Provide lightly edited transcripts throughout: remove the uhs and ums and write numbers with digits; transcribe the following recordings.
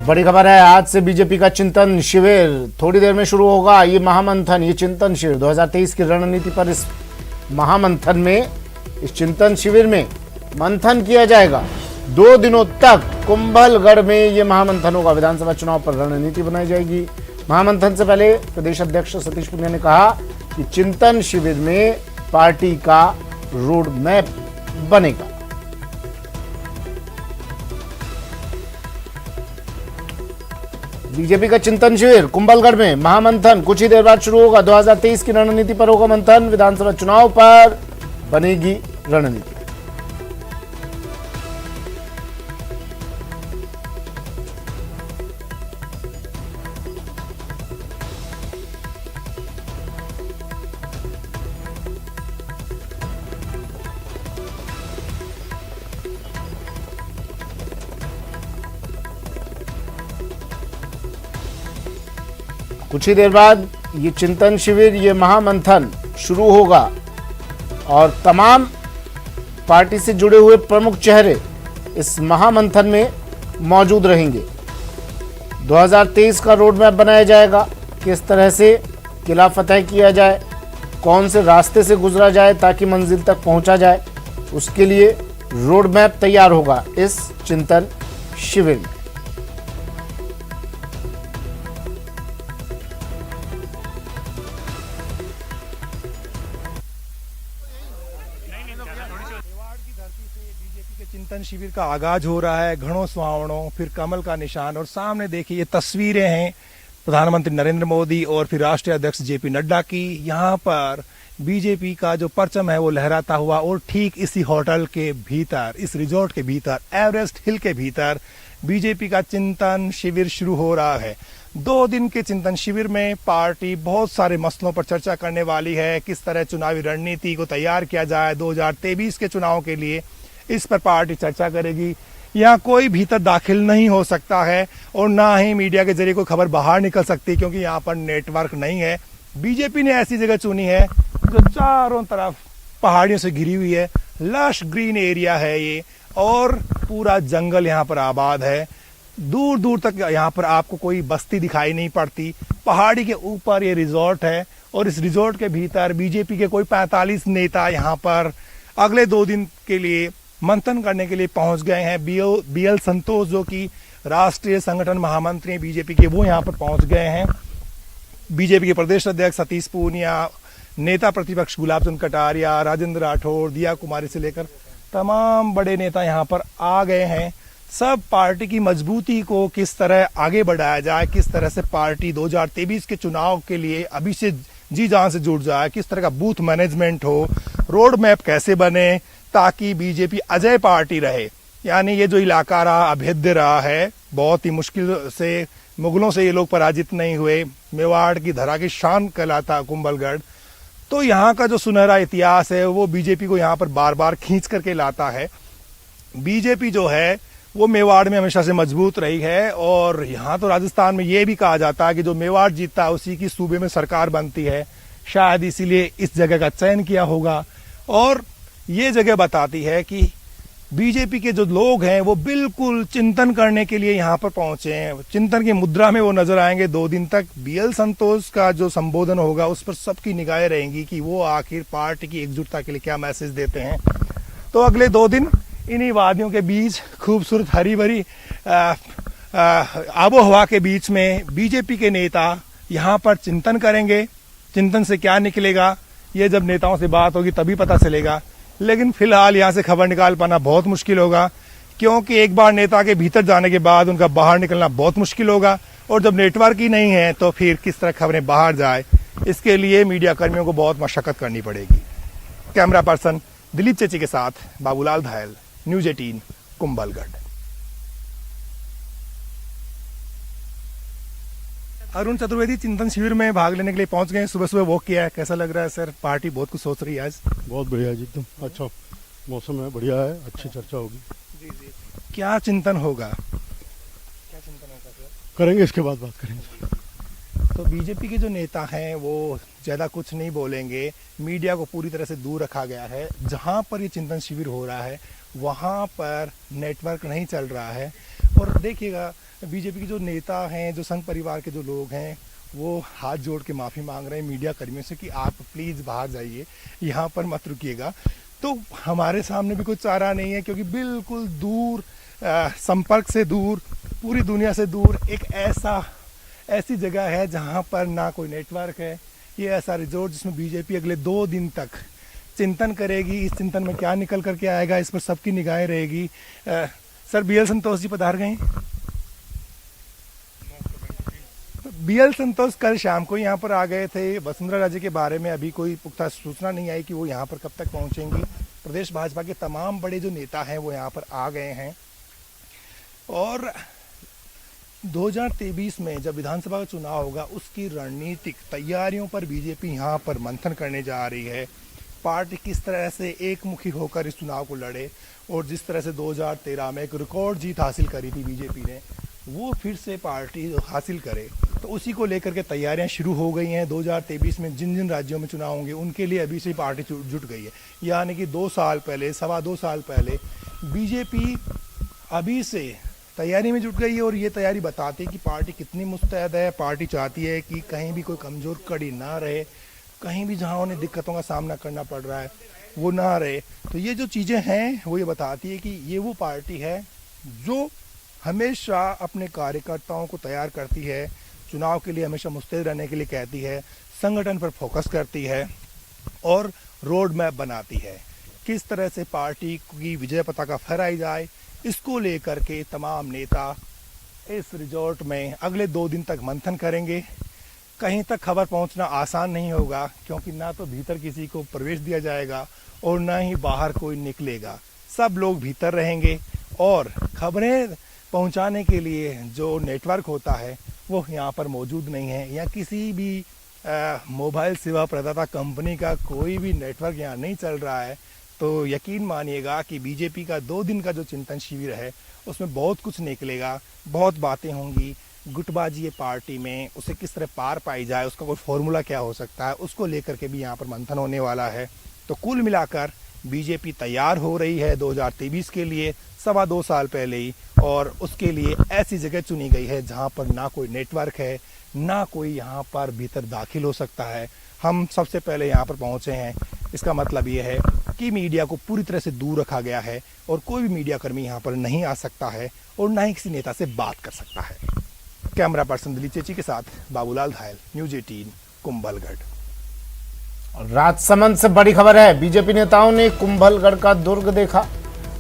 बड़ी खबर है, आज से बीजेपी का चिंतन शिविर थोड़ी देर में शुरू होगा। ये महामंथन, ये चिंतन शिविर 2023 की रणनीति पर इस महामंथन में, इस चिंतन शिविर में मंथन किया जाएगा। 2 दिनों तक कुंभलगढ़ में ये महामंथन होगा। विधानसभा चुनाव पर रणनीति बनाई जाएगी। महामंथन से पहले प्रदेश अध्यक्ष सतीश पूनिया ने कहा कि चिंतन शिविर में पार्टी का रोड मैप बनेगा। बीजेपी का चिंतन शिविर कुंभलगढ़ में महामंथन कुछ ही देर बाद शुरू होगा। 2023 की रणनीति पर होगा मंथन। विधानसभा चुनाव पर बनेगी रणनीति। कुछ ही देर बाद ये चिंतन शिविर, ये महामंथन शुरू होगा और तमाम पार्टी से जुड़े हुए प्रमुख चेहरे इस महामंथन में मौजूद रहेंगे। 2023 का रोड मैप बनाया जाएगा। किस तरह से किला फतेह किया जाए, कौन से रास्ते से गुजरा जाए ताकि मंजिल तक पहुंचा जाए, उसके लिए रोड मैप तैयार होगा इस चिंतन शिविर में। चिंतन शिविर का आगाज हो रहा है। घणो सुहावणो, फिर कमल का निशान, और सामने देखिए ये तस्वीरें हैं प्रधानमंत्री नरेंद्र मोदी और फिर राष्ट्रीय अध्यक्ष जेपी नड्डा की। यहाँ पर बीजेपी का जो परचम है वो लहराता हुआ, और ठीक इसी होटल के भीतर, इस रिजॉर्ट के भीतर, एवरेस्ट हिल के भीतर बीजेपी का चिंतन शिविर शुरू हो रहा है। 2 दिन के चिंतन शिविर में पार्टी बहुत सारे मसलों पर चर्चा करने वाली है। किस तरह चुनावी रणनीति को तैयार किया जाए 2023 के चुनाव के लिए, इस पर पार्टी चर्चा करेगी। यहाँ कोई भीतर दाखिल नहीं हो सकता है और ना ही मीडिया के जरिए कोई खबर बाहर निकल सकती, क्योंकि यहाँ पर नेटवर्क नहीं है। बीजेपी ने ऐसी जगह चुनी है जो चारों तरफ पहाड़ियों से घिरी हुई है। लश ग्रीन एरिया है ये, और पूरा जंगल यहाँ पर आबाद है। दूर दूर तक यहाँ पर आपको कोई बस्ती दिखाई नहीं पड़ती। पहाड़ी के ऊपर ये रिजॉर्ट है, और इस रिजॉर्ट के भीतर बीजेपी के कोई 45 नेता यहाँ पर अगले 2 दिन के लिए मंथन करने के लिए पहुंच गए हैं। बीएल संतोष, जो कि राष्ट्रीय संगठन महामंत्री बीजेपी के, वो यहाँ पर पहुंच गए हैं। बीजेपी के प्रदेश अध्यक्ष सतीश पूनिया, नेता प्रतिपक्ष गुलाब चंद कटारिया, राजेंद्र राठौर, दिया कुमारी से लेकर तमाम बड़े नेता यहाँ पर आ गए हैं। सब पार्टी की मजबूती को किस तरह आगे बढ़ाया जाए, किस तरह से पार्टी 2023 के चुनाव के लिए अभी से जी जान से जुड़ जाए, किस तरह का बूथ मैनेजमेंट हो, रोड मैप कैसे बने ताकि बीजेपी अजय पार्टी रहे। यानी ये जो इलाका रहा, अभेद्य रहा है, बहुत ही मुश्किल से मुगलों से ये लोग पराजित नहीं हुए। मेवाड़ की धरा की शान कहलाता कुंभलगढ़। तो यहाँ का जो सुनहरा इतिहास है वो बीजेपी को यहाँ पर बार बार खींच करके लाता है। बीजेपी जो है वो मेवाड़ में हमेशा से मजबूत रही है, और यहाँ तो राजस्थान में ये भी कहा जाता है कि जो मेवाड़ जीतता है उसी की सूबे में सरकार बनती है। शायद इसीलिए इस जगह का चयन किया होगा, और ये जगह बताती है कि बीजेपी के जो लोग हैं वो बिल्कुल चिंतन करने के लिए यहाँ पर पहुंचे हैं। चिंतन की मुद्रा में वो नजर आएंगे 2 दिन तक। बीएल संतोष का जो संबोधन होगा उस पर सबकी निगाहें रहेंगी कि वो आखिर पार्टी की एकजुटता के लिए क्या मैसेज देते हैं। तो अगले 2 दिन इन्हीं वादियों के बीच, खूबसूरत हरी भरी आबो हवा के बीच में बीजेपी के नेता यहाँ पर चिंतन करेंगे। चिंतन से क्या निकलेगा ये जब नेताओं से बात होगी तभी पता चलेगा, लेकिन फिलहाल यहाँ से खबर निकाल पाना बहुत मुश्किल होगा, क्योंकि एक बार नेता के भीतर जाने के बाद उनका बाहर निकलना बहुत मुश्किल होगा, और जब नेटवर्क ही नहीं है तो फिर किस तरह खबरें बाहर जाए, इसके लिए मीडिया कर्मियों को बहुत मशक्कत करनी पड़ेगी। कैमरा पर्सन दिलीप चेची के साथ बाबूलाल धायल, न्यूज 18 कुंभलगढ़। अरुण चतुर्वेदी चिंतन शिविर में भाग लेने के लिए पहुंच गए। सुबह सुबह वॉक किया है, कैसा लग रहा है सर? पार्टी बहुत कुछ सोच रही है आज। बहुत बढ़िया जी, एकदम अच्छा मौसम है, बढ़िया है, अच्छी चर्चा होगी। जी जी, क्या चिंतन होगा? क्या चिंतन होगा सर? करेंगे, इसके बाद बात करेंगे। तो बीजेपी के जो नेता हैं वो ज्यादा कुछ नहीं बोलेंगे। मीडिया को पूरी तरह से दूर रखा गया है। जहां पर ये चिंतन शिविर हो रहा है वहां पर नेटवर्क नहीं चल रहा है, और देखिएगा बीजेपी के जो नेता हैं, जो संघ परिवार के जो लोग हैं, वो हाथ जोड़ के माफ़ी मांग रहे हैं मीडिया कर्मियों से कि आप प्लीज़ बाहर जाइए, यहाँ पर मत रुकिएगा। तो हमारे सामने भी कोई चारा नहीं है, क्योंकि बिल्कुल दूर, संपर्क से दूर, पूरी दुनिया से दूर एक ऐसी जगह है जहाँ पर ना कोई नेटवर्क है। ये ऐसा रिजोर्ट जिसमें बीजेपी अगले 2 दिन तक चिंतन करेगी। इस चिंतन में क्या निकल करके आएगा, इस पर सबकी निगाहें रहेगी। सर BL संतोष जी पधार गए। BL संतोष कल शाम को यहाँ पर आ गए थे। वसुंधरा राजे के बारे में अभी कोई पुख्ता सूचना नहीं आई कि वो यहाँ पर कब तक पहुँचेंगी। प्रदेश भाजपा के तमाम बड़े जो नेता हैं वो यहाँ पर आ गए हैं। और 2023 में जब विधानसभा का चुनाव होगा, उसकी रणनीतिक तैयारियों पर बीजेपी यहाँ पर मंथन करने जा रही है। पार्टी किस तरह से एकमुखी होकर इस चुनाव को लड़े, और जिस तरह से 2013 में एक रिकॉर्ड जीत हासिल करी थी बीजेपी ने, वो फिर से पार्टी हासिल करे, तो उसी को लेकर के तैयारियां शुरू हो गई हैं। 2023 में जिन जिन राज्यों में चुनाव होंगे उनके लिए अभी से पार्टी जुट गई है। यानी कि 2 साल पहले, 2.25 साल पहले बीजेपी अभी से तैयारी में जुट गई है। और ये तैयारी बताती है कि पार्टी कितनी मुस्तैद है। पार्टी चाहती है कि कहीं भी कोई कमज़ोर कड़ी ना रहे, कहीं भी जहां उन्हें दिक्कतों का सामना करना पड़ रहा है वो ना रहे। तो ये जो चीज़ें हैं वो ये बताती है कि ये वो पार्टी है जो हमेशा अपने कार्यकर्ताओं को तैयार करती है, चुनाव के लिए हमेशा मुस्तैद रहने के लिए कहती है, संगठन पर फोकस करती है और रोड मैप बनाती है। किस तरह से पार्टी की विजय पताका फहराई जाए, इसको लेकर के तमाम नेता इस रिजॉर्ट में अगले 2 दिन तक मंथन करेंगे। कहीं तक खबर पहुंचना आसान नहीं होगा, क्योंकि ना तो भीतर किसी को प्रवेश दिया जाएगा और ना ही बाहर कोई निकलेगा। सब लोग भीतर रहेंगे और खबरें पहुंचाने के लिए जो नेटवर्क होता है वो यहाँ पर मौजूद नहीं है। या किसी भी मोबाइल सेवा प्रदाता कंपनी का कोई भी नेटवर्क यहाँ नहीं चल रहा है। तो यकीन मानिएगा कि बीजेपी का 2 दिन का जो चिंतन शिविर है उसमें बहुत कुछ निकलेगा, बहुत बातें होंगी। गुटबाजी है पार्टी में, उसे किस तरह पार पाई जाए, उसका कोई फॉर्मूला क्या हो सकता है, उसको लेकर के भी यहाँ पर मंथन होने वाला है। तो कुल मिलाकर बीजेपी तैयार हो रही है 2023 के लिए 2.25 साल पहले ही, और उसके लिए ऐसी जगह चुनी गई है जहाँ पर ना कोई नेटवर्क है, ना कोई यहाँ पर भीतर दाखिल हो सकता है। हम सबसे पहले यहाँ पर पहुँचे हैं। इसका मतलब ये है कि मीडिया को पूरी तरह से दूर रखा गया है और कोई भी मीडिया कर्मी यहाँ पर नहीं आ सकता है और ना ही किसी नेता से बात कर सकता है। कैमरा पर्सन दिलीप चेची के साथ बाबूलाल धायल, न्यूज़ 18, कुंभलगढ़। राजसमंद से बड़ी खबर है। बीजेपी नेताओं ने कुंभलगढ़ का दुर्ग देखा,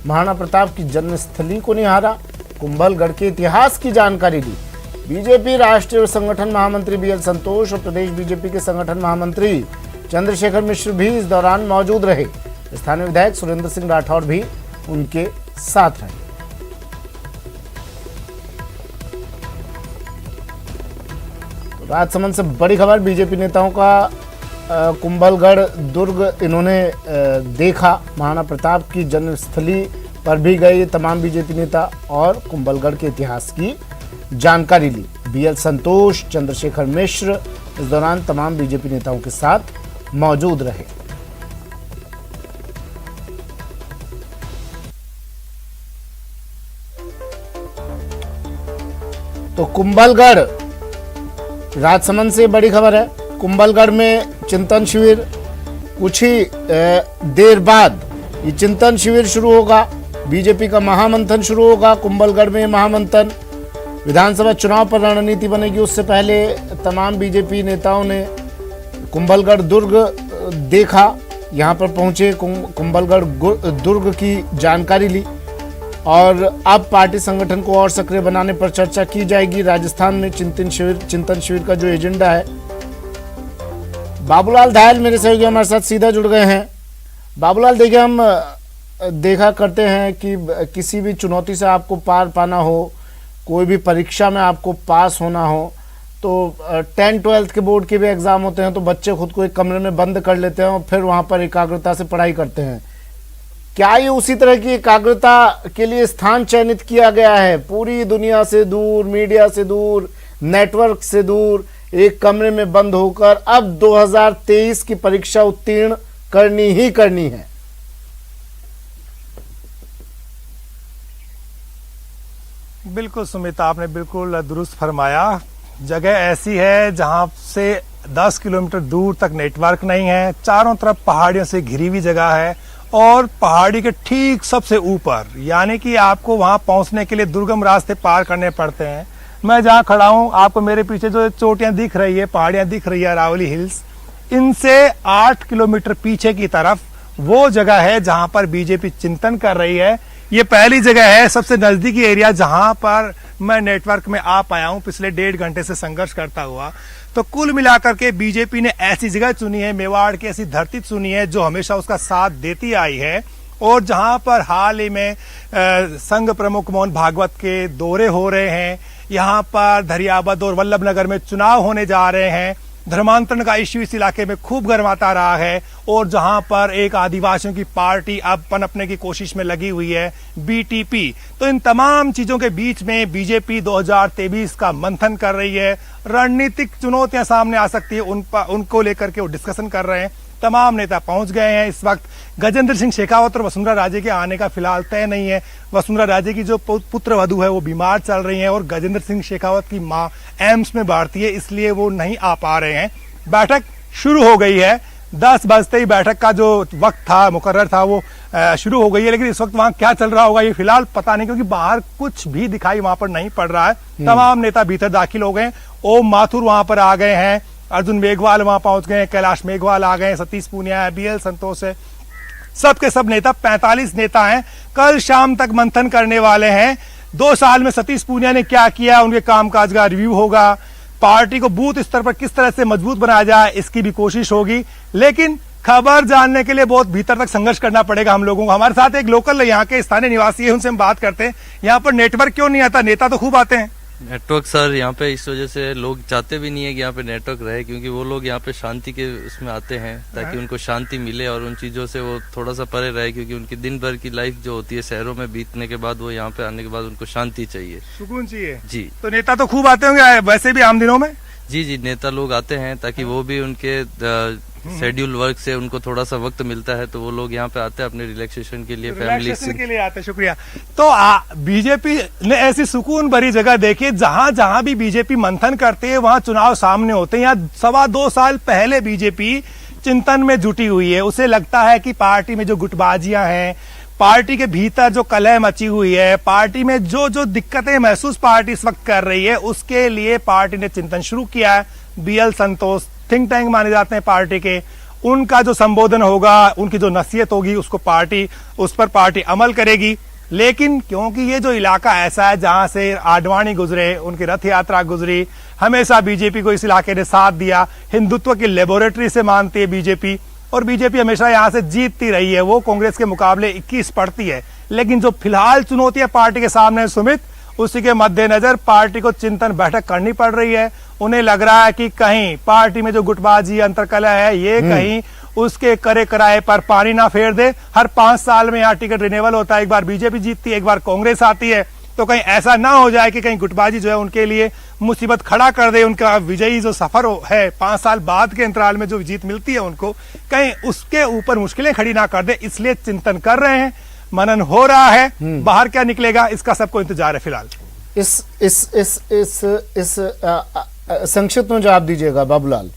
महाराणा प्रताप की जन्मस्थली को निहारा, कुंभलगढ़ के इतिहास की जानकारी ली। बीजेपी राष्ट्रीय संगठन महामंत्री BL संतोष और प्रदेश बीजेपी के संगठन महामंत्री चंद्रशेखर मिश्र भी इस दौरान मौजूद रहे। स्थानीय विधायक सुरेंद्र सिंह राठौर भी उनके साथ रहे। राजसमंद से बड़ी खबर, बीजेपी नेताओं का कुंभलगढ़ दुर्ग इन्होंने देखा, महाराणा प्रताप की जन्मस्थली पर भी गए तमाम बीजेपी नेता और कुंभलगढ़ के इतिहास की जानकारी ली। BL संतोष, चंद्रशेखर मिश्र इस दौरान तमाम बीजेपी नेताओं के साथ मौजूद रहे। तो कुंभलगढ़, राजसमंद से बड़ी खबर है। कुंभलगढ़ में चिंतन शिविर, कुछ ही देर बाद ये चिंतन शिविर शुरू होगा। बीजेपी का महामंथन शुरू होगा कुंभलगढ़ में। महामंथन, विधानसभा चुनाव पर रणनीति बनेगी, उससे पहले तमाम बीजेपी नेताओं ने कुंभलगढ़ दुर्ग देखा, यहाँ पर पहुंचे, कुंभलगढ़ दुर्ग की जानकारी ली और अब पार्टी संगठन को और सक्रिय बनाने पर चर्चा की जाएगी। राजस्थान में चिंतन शिविर का जो एजेंडा है। बाबूलाल धायल मेरे सहयोगी हमारे साथ सीधा जुड़ गए हैं। बाबूलाल, देखिए, हम देखा करते हैं कि किसी भी चुनौती से आपको पार पाना हो, कोई भी परीक्षा में आपको पास होना हो, तो 10-12 के बोर्ड के भी एग्जाम होते हैं तो बच्चे खुद को एक कमरे में बंद कर लेते हैं और फिर वहां पर एकाग्रता से पढ़ाई करते हैं। क्या ये उसी तरह की एकाग्रता के लिए स्थान चयनित किया गया है? पूरी दुनिया से दूर, मीडिया से दूर, नेटवर्क से दूर, एक कमरे में बंद होकर अब 2023 की परीक्षा उत्तीर्ण करनी ही करनी है। बिल्कुल सुमित, आपने बिल्कुल दुरुस्त फरमाया। जगह ऐसी है जहां से 10 किलोमीटर दूर तक नेटवर्क नहीं है, चारों तरफ पहाड़ियों से घिरी हुई जगह है और पहाड़ी के ठीक सबसे ऊपर, यानी कि आपको वहां पहुंचने के लिए दुर्गम रास्ते पार करने पड़ते हैं। मैं जहां खड़ा हूं, आपको मेरे पीछे जो चोटियां दिख रही है, पहाड़ियां दिख रही है, अरावली हिल्स, इनसे 8 किलोमीटर पीछे की तरफ वो जगह है जहां पर बीजेपी चिंतन कर रही है। ये पहली जगह है, सबसे नजदीकी एरिया जहां पर मैं नेटवर्क में आ पाया हूं पिछले 1.5 घंटे से संघर्ष करता हुआ। तो कुल मिलाकर के बीजेपी ने ऐसी जगह चुनी है, मेवाड़ की ऐसी धरती चुनी है जो हमेशा उसका साथ देती आई है और जहां पर हाल ही में संघ प्रमुख मोहन भागवत के दौरे हो रहे हैं। यहाँ पर धरियाबद और वल्लभ नगर में चुनाव होने जा रहे हैं। धर्मांतरण का इश्यू इस इलाके में खूब गर्माता रहा है और जहां पर एक आदिवासियों की पार्टी अब पनपने की कोशिश में लगी हुई है, बीटीपी। तो इन तमाम चीजों के बीच में बीजेपी 2023 का मंथन कर रही है। रणनीतिक चुनौतियां सामने आ सकती है, उनको लेकर के वो डिस्कशन कर रहे हैं। तमाम नेता पहुंच गए हैं। इस वक्त गजेंद्र सिंह शेखावत और वसुंधरा राजे के आने का फिलहाल तय नहीं है। वसुंधरा राजे की जो पुत्र वधू है वो बीमार चल रही हैं और गजेंद्र सिंह शेखावत की मां एम्स में भर्ती है, इसलिए वो नहीं आ पा रहे हैं। बैठक शुरू हो गई है, 10 बजते ही बैठक का जो वक्त था, मुकर्रर था, वो शुरू हो गई है। लेकिन इस वक्त वहां क्या चल रहा होगा ये फिलहाल पता नहीं, क्योंकि बाहर कुछ भी दिखाई वहां पर नहीं पड़ रहा है। तमाम नेता भीतर दाखिल हो गए। ओम माथुर वहां पर आ गए हैं, अर्जुन मेघवाल वहां पहुंच गए, कैलाश मेघवाल आ गए, सतीश पूनिया है, बीएल संतोष है, सबके सब नेता 45 नेता हैं। कल शाम तक मंथन करने वाले हैं। 2 साल में सतीश पूनिया ने क्या किया, उनके कामकाज का रिव्यू होगा। पार्टी को बूथ स्तर पर किस तरह से मजबूत बनाया जाए इसकी भी कोशिश होगी। लेकिन खबर जानने के लिए बहुत भीतर तक संघर्ष करना पड़ेगा हम लोगों को। हमारे साथ एक लोकल यहाँ के स्थानीय निवासी है, उनसे हम बात करते हैं। यहाँ पर नेटवर्क क्यों नहीं आता? नेता तो खूब आते हैं। नेटवर्क सर यहाँ पे इस वजह से लोग चाहते भी नहीं है कि यहाँ पे नेटवर्क रहे, क्योंकि वो लोग यहाँ पे शांति के उसमें आते हैं ताकि उनको शांति मिले और उन चीजों से वो थोड़ा सा परे रहे, क्योंकि उनकी दिन भर की लाइफ जो होती है शहरों में बीतने के बाद वो यहाँ पे आने के बाद उनको शांति चाहिए, सुकून चाहिए जी। तो नेता तो खूब आते होंगे वैसे भी आम दिनों में। जी, नेता लोग आते हैं ताकि वो भी उनके शेड्यूल वर्क से उनको थोड़ा सा वक्त मिलता है, तो वो लोग यहाँ पे आते हैं अपने रिलैक्सेशन के लिए, फैमिली के लिए आते हैं। शुक्रिया। तो बीजेपी ने ऐसी सुकून भरी जगह देखी, जहां जहां भी बीजेपी मंथन करते हैं वहां चुनाव सामने होते हैं। यहाँ 2.25 साल पहले बीजेपी चिंतन में जुटी हुई है। उसे लगता है कि पार्टी में जो गुटबाजियां हैं, पार्टी के भीतर जो कलह मची हुई है, पार्टी में जो जो दिक्कतें महसूस पार्टी इस वक्त कर रही है, उसके लिए पार्टी ने चिंतन शुरू किया है। बीएल संतोष थिंक टैंक माने जाते हैं पार्टी के, उनका जो संबोधन होगा, उनकी जो नसीहत होगी, उसको पार्टी उस पर पार्टी अमल करेगी। लेकिन क्योंकि ये जो इलाका ऐसा है जहां से आडवाणी गुजरे, उनकी रथ यात्रा गुजरी, हमेशा बीजेपी को इस इलाके ने साथ दिया। हिंदुत्व की लेबोरेटरी से मानती है बीजेपी और बीजेपी हमेशा यहां से जीतती रही है। वो कांग्रेस के मुकाबले 21 पड़ती है। लेकिन जो फिलहाल चुनौतियां पार्टी के सामने सुमित, उसी के मद्देनजर पार्टी को चिंतन बैठक करनी पड़ रही है। उन्हें लग रहा है कि कहीं पार्टी में जो गुटबाजी अंतरकलह है, ये कहीं उसके करे कराए पर पानी ना फेर दे। हर 5 साल में यहाँ टिकट रिन्यूअल होता है, एक बार बीजेपी जीतती है, एक बार कांग्रेस आती है। तो कहीं ऐसा ना हो जाए कि कहीं गुटबाजी जो है उनके लिए मुसीबत खड़ा कर दे। उनका विजयी जो सफर है 5 साल बाद के अंतराल में जो जीत मिलती है उनको, कहीं उसके ऊपर मुश्किलें खड़ी ना कर दे, इसलिए चिंतन कर रहे हैं। मनन हो रहा है, बाहर क्या निकलेगा इसका सबको इंतजार है फिलहाल। इस संक्षिप्त में जवाब दीजिएगा बाबूलाल,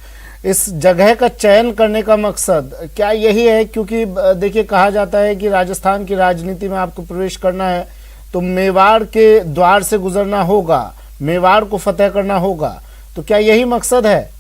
इस जगह का चयन करने का मकसद क्या यही है? क्योंकि देखिए कहा जाता है कि राजस्थान की राजनीति में आपको प्रवेश करना है तो मेवाड़ के द्वार से गुजरना होगा, मेवाड़ को फतेह करना होगा, तो क्या यही मकसद है?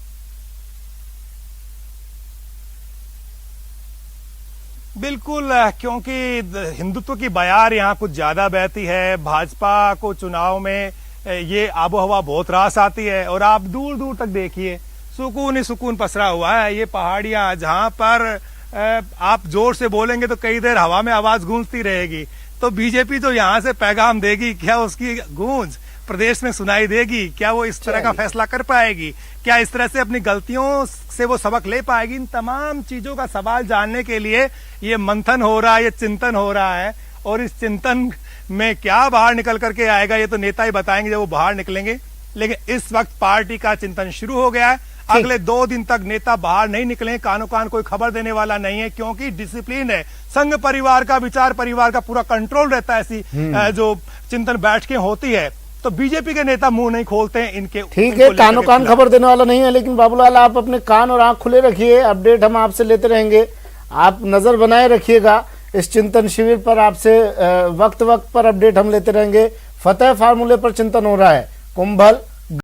बिल्कुल, क्योंकि हिंदुत्व की बयार यहाँ कुछ ज्यादा बहती है। भाजपा को चुनाव में ये आबो हवा बहुत रास आती है और आप दूर दूर तक देखिए सुकून ही सुकून पसरा हुआ है। ये पहाड़ियां जहां पर आप जोर से बोलेंगे तो कई देर हवा में आवाज गूंजती रहेगी। तो बीजेपी जो यहाँ से पैगाम देगी, क्या उसकी गूंज प्रदेश में सुनाई देगी? क्या वो इस तरह का फैसला कर पाएगी? क्या इस तरह से अपनी गलतियों से वो सबक ले पाएगी? इन तमाम चीजों का सवाल जानने के लिए ये मंथन हो रहा है, ये चिंतन हो रहा है। और इस चिंतन में क्या बाहर निकल करके आएगा ये तो नेता ही बताएंगे जब वो बाहर निकलेंगे। लेकिन इस वक्त पार्टी का चिंतन शुरू हो गया है। अगले 2 दिन तक नेता बाहर नहीं निकले, कानो कान कोई खबर देने वाला नहीं है, क्योंकि डिसिप्लिन है। संघ परिवार का, विचार परिवार का पूरा कंट्रोल रहता है ऐसी जो चिंतन बैठकें होती है तो बीजेपी के नेता मुंह नहीं खोलते हैं इनके। ठीक है, कानों कान खबर देने वाला नहीं है, लेकिन बाबूलाल आप अपने कान और आंख खुले रखिए, अपडेट हम आपसे लेते रहेंगे। आप नजर बनाए रखिएगा इस चिंतन शिविर पर, आपसे वक्त वक्त पर अपडेट हम लेते रहेंगे। फतेह फार्मूले पर चिंतन हो रहा है, कुंभल